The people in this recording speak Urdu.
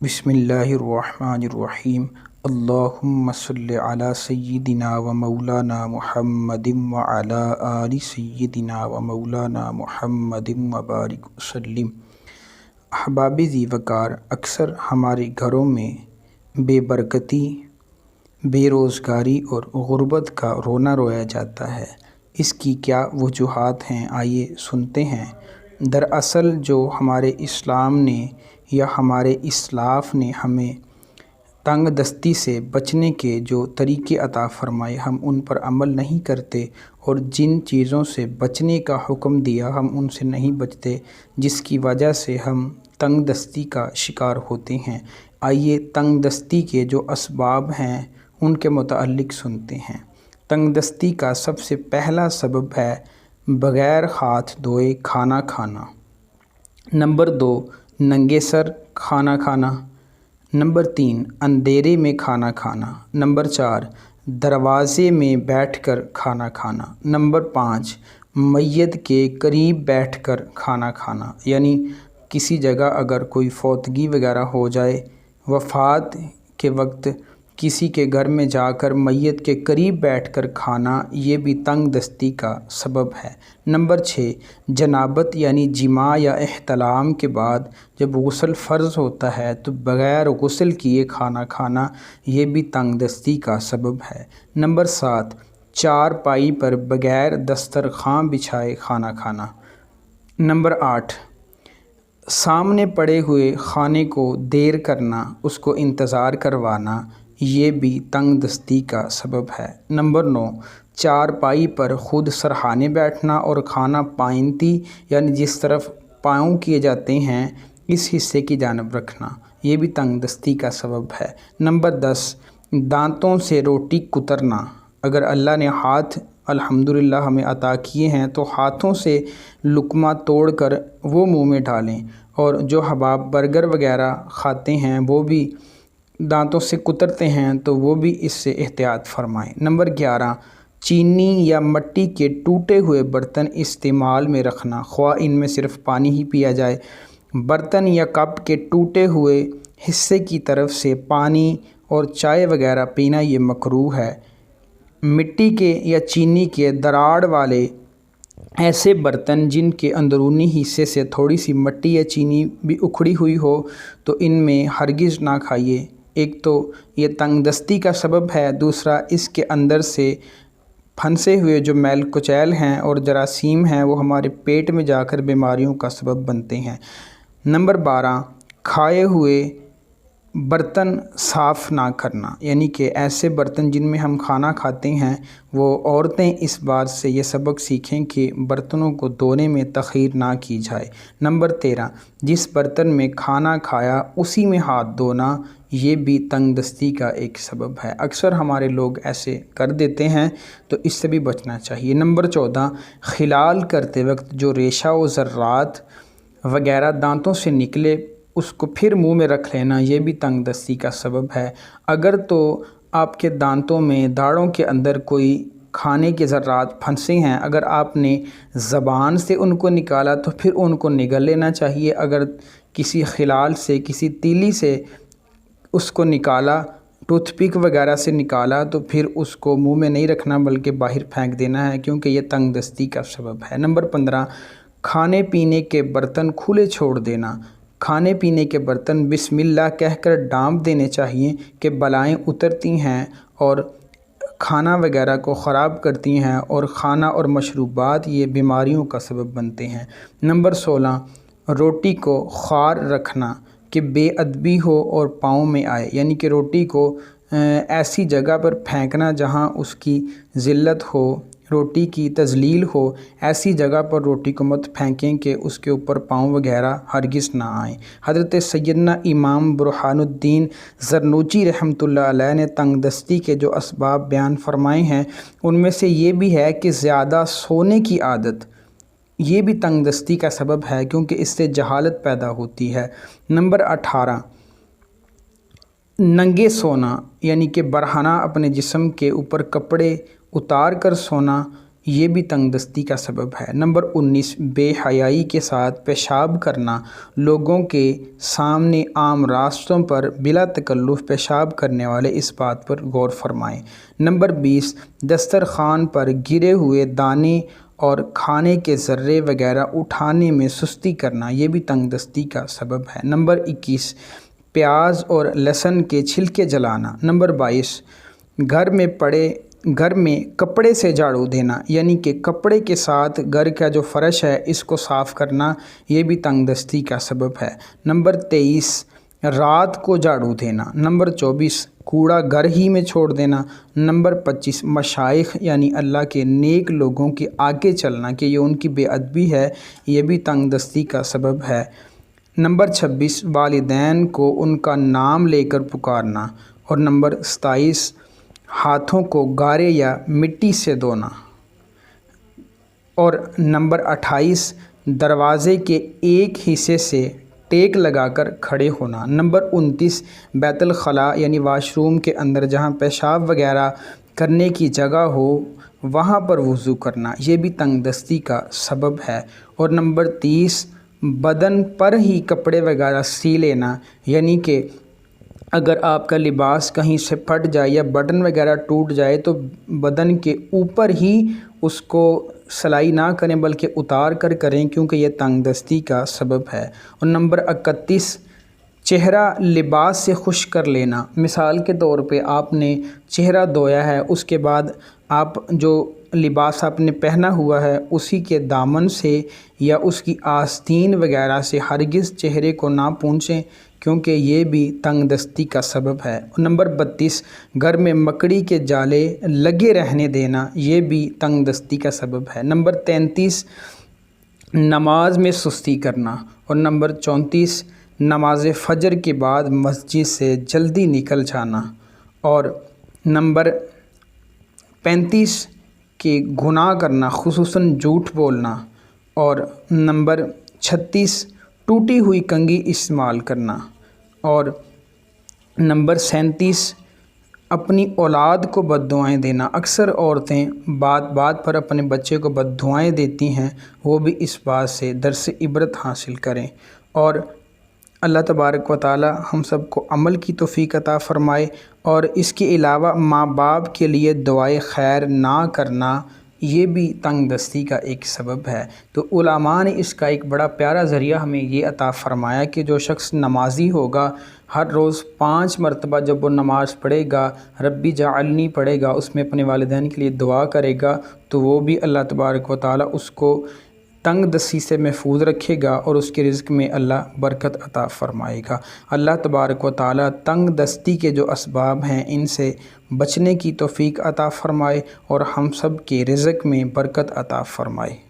بسم اللہ الرحمن الرحیم۔ اللہم صلی علی سیدنا و مولانا محمد وعلی آل سیدنا و مولانا محمد وبارک وسلم۔ احباب ذی وقار، اکثر ہمارے گھروں میں بے برکتی، بے روزگاری اور غربت کا رونا رویا جاتا ہے۔ اس کی کیا وجوہات ہیں؟ آئیے سنتے ہیں۔ دراصل جو ہمارے اسلام نے یا ہمارے اسلاف نے ہمیں تنگ دستی سے بچنے کے جو طریقے عطا فرمائے، ہم ان پر عمل نہیں کرتے، اور جن چیزوں سے بچنے کا حکم دیا ہم ان سے نہیں بچتے، جس کی وجہ سے ہم تنگ دستی کا شکار ہوتے ہیں۔ آئیے تنگ دستی کے جو اسباب ہیں ان کے متعلق سنتے ہیں۔ تنگ دستی کا سب سے پہلا سبب ہے بغیر ہاتھ دھوئے کھانا کھانا۔ نمبر 2، ننگے سر کھانا کھانا۔ نمبر 3، اندھیرے میں کھانا کھانا۔ نمبر 4، دروازے میں بیٹھ کر کھانا کھانا۔ نمبر 5، میت کے قریب بیٹھ کر کھانا کھانا، یعنی کسی جگہ اگر کوئی فوتگی وغیرہ ہو جائے، وفات کے وقت کسی کے گھر میں جا کر میت کے قریب بیٹھ کر کھانا، یہ بھی تنگ دستی کا سبب ہے۔ نمبر 6، جنابت یعنی جماع یا احتلام کے بعد جب غسل فرض ہوتا ہے تو بغیر غسل کیے کھانا کھانا، یہ بھی تنگ دستی کا سبب ہے۔ نمبر 7، چارپائی پر بغیر دسترخوان بچھائے کھانا کھانا۔ نمبر 8، سامنے پڑے ہوئے کھانے کو دیر کرنا، اس کو انتظار کروانا، یہ بھی تنگ دستی کا سبب ہے۔ نمبر 9، چارپائی پر خود سرہانے بیٹھنا اور کھانا پائنتی یعنی جس طرف پاؤں کیے جاتے ہیں اس حصے کی جانب رکھنا، یہ بھی تنگ دستی کا سبب ہے۔ نمبر 10، دانتوں سے روٹی کترنا۔ اگر اللہ نے ہاتھ الحمدللہ ہمیں عطا کیے ہیں تو ہاتھوں سے لقمہ توڑ کر وہ منہ میں ڈالیں، اور جو احباب برگر وغیرہ کھاتے ہیں وہ بھی دانتوں سے کترتے ہیں تو وہ بھی اس سے احتیاط فرمائیں۔ نمبر 11، چینی یا مٹی کے ٹوٹے ہوئے برتن استعمال میں رکھنا، خواہ ان میں صرف پانی ہی پیا جائے۔ برتن یا کپ کے ٹوٹے ہوئے حصے کی طرف سے پانی اور چائے وغیرہ پینا یہ مکروہ ہے۔ مٹی کے یا چینی کے دراڑ والے ایسے برتن جن کے اندرونی حصے سے تھوڑی سی مٹی یا چینی بھی اکھڑی ہوئی ہو تو ان میں ہرگز نہ کھائیے۔ ایک تو یہ تنگ دستی کا سبب ہے، دوسرا اس کے اندر سے پھنسے ہوئے جو میل کچیل ہیں اور جراثیم ہیں وہ ہمارے پیٹ میں جا کر بیماریوں کا سبب بنتے ہیں۔ نمبر 12، کھائے ہوئے برتن صاف نہ کرنا، یعنی کہ ایسے برتن جن میں ہم کھانا کھاتے ہیں وہ عورتیں اس بات سے یہ سبق سیکھیں کہ برتنوں کو دھونے میں تاخیر نہ کی جائے۔ نمبر 13، جس برتن میں کھانا کھایا اسی میں ہاتھ دھونا، یہ بھی تنگ دستی کا ایک سبب ہے۔ اکثر ہمارے لوگ ایسے کر دیتے ہیں تو اس سے بھی بچنا چاہیے۔ نمبر 14، خلال کرتے وقت جو ریشہ و ذرات وغیرہ دانتوں سے نکلے اس کو پھر منہ میں رکھ لینا، یہ بھی تنگ دستی کا سبب ہے۔ اگر تو آپ کے دانتوں میں داڑھوں کے اندر کوئی کھانے کے ذرات پھنسے ہیں، اگر آپ نے زبان سے ان کو نکالا تو پھر ان کو نگل لینا چاہیے۔ اگر کسی خلال سے کسی تیلی سے اس کو نکالا، ٹوتھ پک وغیرہ سے نکالا تو پھر اس کو منہ میں نہیں رکھنا بلکہ باہر پھینک دینا ہے، کیونکہ یہ تنگ دستی کا سبب ہے۔ نمبر 15، کھانے پینے کے برتن کھلے چھوڑ دینا۔ کھانے پینے کے برتن بسم اللہ کہہ کر ڈانپ دینے چاہیے کہ بلائیں اترتی ہیں اور کھانا وغیرہ کو خراب کرتی ہیں، اور کھانا اور مشروبات یہ بیماریوں کا سبب بنتے ہیں۔ نمبر 16، روٹی کو خوار رکھنا کہ بے ادبی ہو اور پاؤں میں آئے، یعنی کہ روٹی کو ایسی جگہ پر پھینکنا جہاں اس کی ذلت ہو، روٹی کی تذلیل ہو، ایسی جگہ پر روٹی کو مت پھینکیں کہ اس کے اوپر پاؤں وغیرہ ہرگز نہ آئیں۔ حضرت سیدنا امام برہان الدین زرنوجی رحمۃ اللہ علیہ نے تنگ دستی کے جو اسباب بیان فرمائے ہیں ان میں سے یہ بھی ہے کہ زیادہ سونے کی عادت، یہ بھی تنگ دستی کا سبب ہے کیونکہ اس سے جہالت پیدا ہوتی ہے۔ نمبر 18، ننگے سونا، یعنی کہ برہنہ اپنے جسم کے اوپر کپڑے اتار کر سونا، یہ بھی تنگ دستی کا سبب ہے۔ نمبر 19 بے حیائی کے ساتھ پیشاب کرنا، لوگوں کے سامنے عام راستوں پر بلا تکلف پیشاب کرنے والے اس بات پر غور فرمائیں۔ نمبر 20 دسترخوان پر گرے ہوئے دانے اور کھانے کے ذرے وغیرہ اٹھانے میں سستی کرنا، یہ بھی تنگ دستی کا سبب ہے۔ نمبر 21 پیاز اور لہسن کے چھلکے جلانا۔ نمبر 22 گھر میں کپڑے سے جھاڑو دینا، یعنی کہ کپڑے کے ساتھ گھر کا جو فرش ہے اس کو صاف کرنا، یہ بھی تنگ دستی کا سبب ہے۔ نمبر 23 رات کو جھاڑو دینا۔ نمبر 24 کوڑا گھر ہی میں چھوڑ دینا۔ نمبر 25 مشائخ یعنی اللہ کے نیک لوگوں کے آگے چلنا کہ یہ ان کی بے ادبی ہے، یہ بھی تنگ دستی کا سبب ہے۔ نمبر 26 والدین کو ان کا نام لے کر پکارنا۔ اور نمبر 27 ہاتھوں کو گارے یا مٹی سے دھونا۔ اور نمبر 28 دروازے کے ایک حصے سے ٹیک لگا کر کھڑے ہونا۔ نمبر 29 بیت الخلاء یعنی واش روم کے اندر جہاں پیشاب وغیرہ کرنے کی جگہ ہو وہاں پر وضو کرنا، یہ بھی تنگ دستی کا سبب ہے۔ اور نمبر 30 بدن پر ہی کپڑے وغیرہ سی لینا، یعنی کہ اگر آپ کا لباس کہیں سے پھٹ جائے یا بٹن وغیرہ ٹوٹ جائے تو بدن کے اوپر ہی اس کو سلائی نہ کریں بلکہ اتار کر کریں، کیونکہ یہ تنگ دستی کا سبب ہے۔ اور نمبر 31 چہرہ لباس سے خشک کر لینا۔ مثال کے طور پہ آپ نے چہرہ دھویا ہے، اس کے بعد آپ جو لباس آپ نے پہنا ہوا ہے اسی کے دامن سے یا اس کی آستین وغیرہ سے ہرگز چہرے کو نہ پونچھیں، کیونکہ یہ بھی تنگ دستی کا سبب ہے۔ اور نمبر 32 گھر میں مکڑی کے جالے لگے رہنے دینا، یہ بھی تنگ دستی کا سبب ہے۔ نمبر 33 نماز میں سستی کرنا۔ اور نمبر 34 نماز فجر کے بعد مسجد سے جلدی نکل جانا۔ اور نمبر 35 کہ گناہ کرنا خصوصاً جھوٹ بولنا۔ اور نمبر 36 ٹوٹی ہوئی کنگھی استعمال کرنا۔ اور نمبر 37 اپنی اولاد کو بد دعائیں دینا۔ اکثر عورتیں بات بات پر اپنے بچے کو بد دعائیں دیتی ہیں، وہ بھی اس بات سے درس عبرت حاصل کریں۔ اور اللہ تبارک و تعالی ہم سب کو عمل کی توفیق عطا فرمائے۔ اور اس کے علاوہ ماں باپ کے لیے دعائے خیر نہ کرنا، یہ بھی تنگ دستی کا ایک سبب ہے۔ تو علماء نے اس کا ایک بڑا پیارا ذریعہ ہمیں یہ عطا فرمایا کہ جو شخص نمازی ہوگا ہر روز 5 مرتبہ جب وہ نماز پڑھے گا، ربی جعلنی پڑھے گا، اس میں اپنے والدین کے لیے دعا کرے گا، تو وہ بھی اللہ تبارک و تعالی اس کو تنگ دستی سے محفوظ رکھے گا اور اس کے رزق میں اللہ برکت عطا فرمائے گا۔ اللہ تبارک و تعالی تنگ دستی کے جو اسباب ہیں ان سے بچنے کی توفیق عطا فرمائے اور ہم سب کے رزق میں برکت عطا فرمائے۔